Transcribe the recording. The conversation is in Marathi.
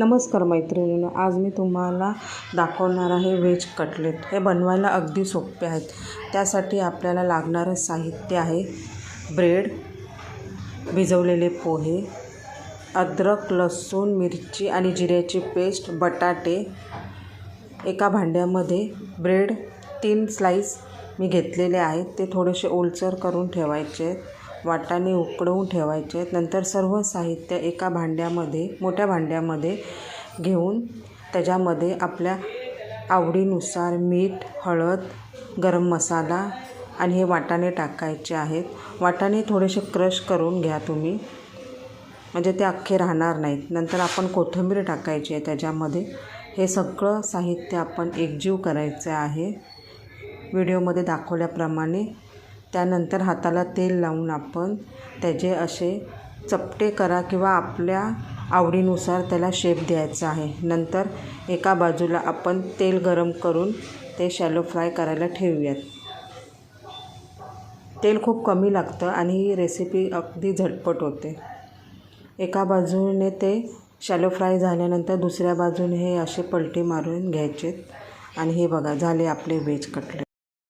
नमस्कार मैत्रिणींनो, आज मी तुम्हाला दाखवणार आहे व्हेज कटलेट. हे बनवायला अगदी सोपे आहेत. त्यासाठी आपल्याला लागणारं साहित्य आहे ब्रेड, भिजवलेले पोहे, अद्रक, लसूण, मिरची आणि जिऱ्याची पेस्ट, बटाटे. एका भांड्यामध्ये ब्रेड 3 स्लाईस मी घेतलेले आहेत. ते थोडेसे ओलसर करून ठेवायचे आहेत. वाटाणे उकळवून ठेवायचे आहेत. नंतर सर्व साहित्य एका भांड्यामध्ये, मोठ्या भांड्यामध्ये घेऊन त्याच्यामध्ये आपल्या आवडीनुसार मीठ, हळद, गरम मसाला आणि हे वाटाणे टाकायचे आहेत. वाटाणे थोडेसे क्रश करून घ्या तुम्ही, म्हणजे ते अख्खे राहणार नाहीत. नंतर आपण कोथिंबीर टाकायची आहे त्याच्यामध्ये. हे सगळं साहित्य आपण एकजीव करायचं आहे व्हिडिओमध्ये दाखवल्याप्रमाणे. त्यानंतर हाताला तेल लावून आपण त्याचे असे चपटे करा किंवा आपल्या आवडीनुसार त्याला शेप द्यायचा आहे. नंतर एका बाजूला आपण तेल गरम करून ते शॅलो फ्राय करायला ठेवूयात. तेल खूप कमी लागतं आणि ही रेसिपी अगदी झटपट होते. एका बाजूने ते शॅलो फ्राय झाल्यानंतर दुसऱ्या बाजूने हे असे पलटी मारून घ्यायचे आणि हे बघा, झाले आपले व्हेज कटलेट.